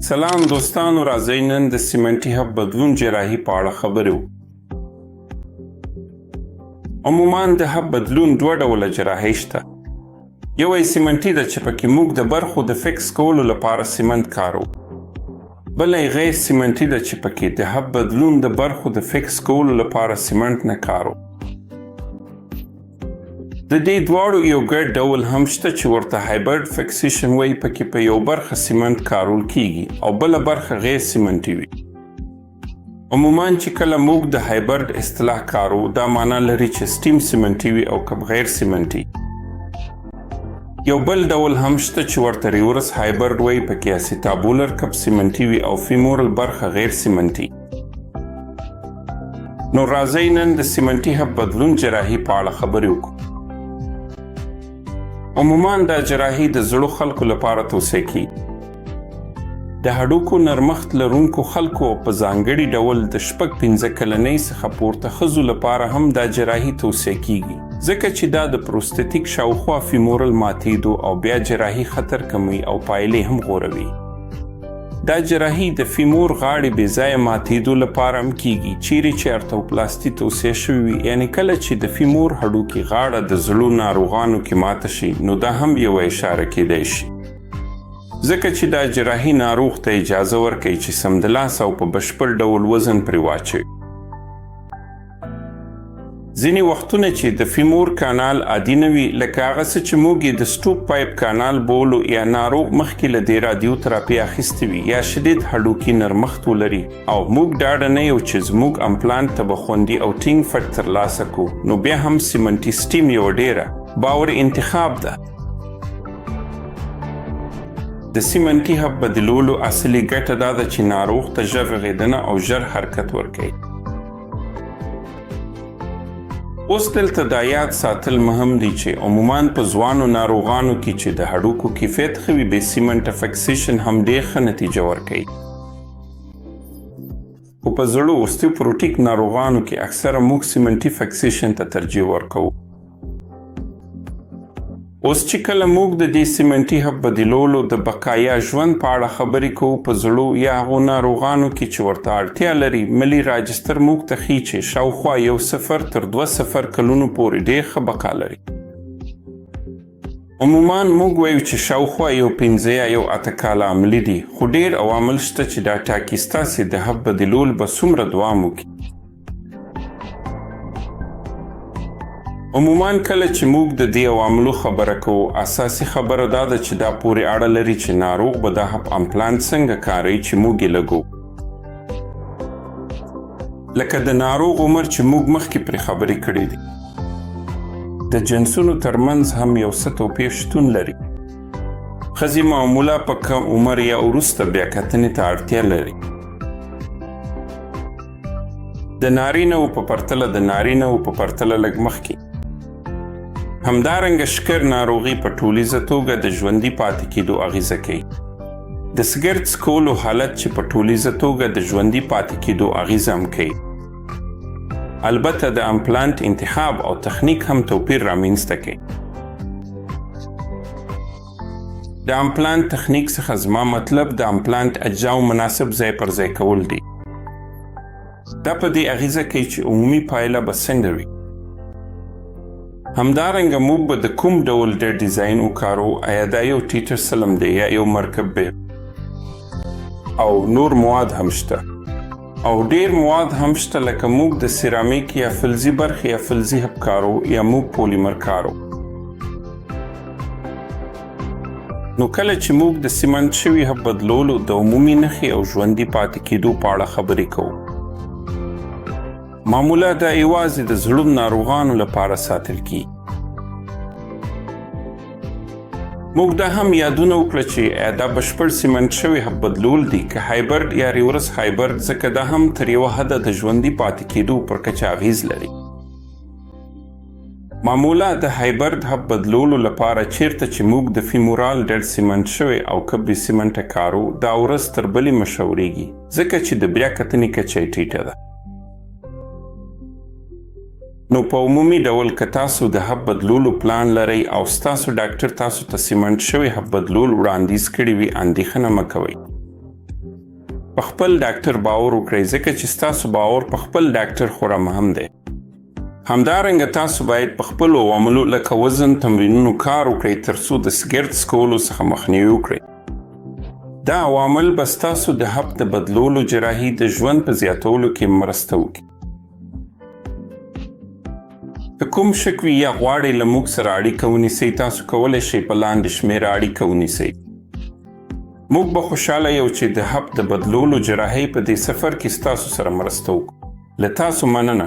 سلام دوستانو، راځئ نن د سیمنټي هب بدلون جراحي په اړه خبرې وکړو. عموماً د هب بدلون دوه ډوله جراحي شته. یو یې سیمنټي ده چې پکې موږ د برخو د فکس کولو لپاره سیمنټ کاروو. بله یې غیر سیمنټي ده چې پکې د هب بدلون د برخو د فکس کولو لپاره سیمنټ نه کاروو. د دې دواړو یو ګډ ډول هم شته چې ورته هایبرډ فکسیشن وایي. پکې په یو برخه سیمنټ کارول کیږي او بله برخه غیر سیمنټي وي. عموماً چې کله موږ د هایبرډ اصطلاح کارو، دا معنا لري چې سټیم سیمنټي وي او کم غیر سیمنټي. یو بل ډول هم شته چې ورته ریورس هایبرډ وایي. پکې اسیتابولر کپ سیمنټي وي او فیمورل برخه غیر سیمنټي. نو راځئ نن د سیمنټي هب بدلون جراحي په اړه خبرې وکړو. عموماً دا جراحي د زړو خلکو لپاره توصیه کیږي. د هډوکو نرمښت لرونکو خلکو په ځانګړي ډول د 5 کلنۍ څخه پورته ښځو لپاره هم دا جراحي توصیه کیږي، ځکه چې دا د پروستاتیک شاوخوا فیمورل ماتېدو او بیا جراحي خطر کموي او پایلې هم غوروي. دا جراحي د فیمور غاړې بې ځایه ماتېدو لپاره هم کیږي، چیرې چې ارتوپلاسټي توصیه شوې وي. یعنې کله چې د فیمور هډوکي غاړه د زړو ناروغانو کې ماته شي، نو دا هم یوه اشاره کیدای شي، ځکه چې دا جراحي ناروغ ته اجازه ورکوي چې سمدلاسه او په بشپړ ډول وزن پرې واچوي. ځینې وختونه چې د فیمور کانال عادي نه وي، لکه هغه څه چې موږ یې د سټوپ پایپ کانال بولو، یا ناروغ مخکې له دې رادیوتراپي اخیستې وي، یا شدید هډوکي نرمښت ولري او موږ ډاډه نه یو چې زموږ امپلانټ ته به خوندي او ټینګ فټ ترلاسه کړو، نو بیا هم سیمنټي سټیم یوه ډیره باور انتخاب ده. د سیمنټي هب بدلولو اصلي ګټه دا ده چې ناروغ ته ژر رغېدنه او ژر حرکت ورکوي. اوس دلته دا یاد ساتل مهم دي چې عموماً په ځوانو ناروغانو کې چې د هډوکو کیفیت ښه وي، بې سیمنټه فکسیشن هم ډېر ښه نتیجه ورکوي. خو په زړو اوستیوپروټیک ناروغانو کې اکثره موږ سیمنټي فکسیشن ته ترجیح ورکوو. اوس چې کله موږ د دې سیمنټي هب بدلولو د بقایا ژوند په اړه خبرې کوو، په زړو یا هغو ناروغانو کې چې ورته اړتیا لري، ملي راجستر موږ ته ښیي چې شاوخوا 1 تر 2 کلونو پورې ډېر ښه بقا لري. عموماً موږ وایو چې شاوخوا 15 یا 8 کاله عملي دي، خو ډېر عوامل شته چې دا ټاکي ستاسې د هب بدلول به څومره دوام وکړي. عموماً کله چې موږ د دې عواملو خبره کوو، اساسي خبره دا ده چې دا پورې اړه لري چې ناروغ به دا هب امپلانټ څنګه کاروي چې موږ یې لګو. لکه د ناروغ عمر چې موږ مخکې پرې خبرې کړې دي. د جنسونو ترمنځ هم یو څه توپیر شتون لري. ښځې معمولا په کم عمر یا وروسته بیا کتنې ته اړتیا لري. د نارینه‌وو په پرتله لږ مخکې. همدارنګه شکر ناروغي په ټولیزه توګه د ژوندي پاتې کېدو اغیزه کوي. د سګرټ څکولو حالت چې په ټولیزه توګه د ژوندي پاتې کېدو اغیزه هم کوي. البته د امپلانټ انتخاب او تخنیک هم توپیر رامنځته کوي. د امپلانټ تخنیک څخه زما مطلب د امپلانټ اجزاو مناسب ځای پر ځای کول دي. دا په دې اغیزه کوي چې عمومي پایله به څنګه وي. همدارنګه موږ به د کوم ډول ډیر ډیزاین وکارو، آیا دا یو ټیټر سلم دی یا یو مرکب بیب، او نور مواد هم شته. او ډیر مواد هم شته، لکه موږ د سیرامیک یا فلزي برخې یا فلزي هب کارو، یا موږ پولیمر کارو. نو کله چې موږ د سیمنټ شوي هب بدلولو د عمومي نښې او ژوندي پاتې کېدو په اړه خبرې کوو، معمولا دا یوازې د زړو ناروغانو لپاره ساتل کیږي. موږ دا هم یادونه وکړه چې دا بشپړ سیمنټ شوی هب بدلول دي که هایبرډ یا ریورس هایبرډ، ځکه دا هم تر یوه حده د ژوندي پاتې کېدو پر کچه اغیز لري. معمولا د هایبرډ هب بدلولو لپاره چیرته چې موږ د فیمورال ډېر سیمنټ شوی او کبري سیمنټه کارو، دا ورځ تر بلې مشهورېږي، ځکه چې د بیا کتنې کچه یې ټیټه ده. نو په عمومي ډول که تاسو د هب بدلولو پلان لرئ او ستاسو ډاکټر تاسو ته سیمنټ شوی هب بدلول وړاندیز کړی وي، اندېښنه مه کوئ. په خپل ډاکټر باور وکړئ ځکه چې ستاسو باور په خپل ډاکټر خورا مهم دی. همدارنګه تاسو باید په خپلو عواملو لکه وزن تمرینونو کار وکړئ ترڅو د سګرټ څکولو څخه مخنیوي وکړئ. دا عوامل به ستاسو د حب د بدلولو جراحي د ژوند په زیاتولو کې مرسته وکړي. که کوم شک وي یا غواړئ له موږ سره اړیکه ونیسئ تاسو کولی شئ په لاندې شمېره اړیکه ونیسئ. موږ به خوشحاله یو چې د حب د بدلولو جراحۍ په دې سفر کې ستاسو سره مرسته وکړو. له تاسو مننه.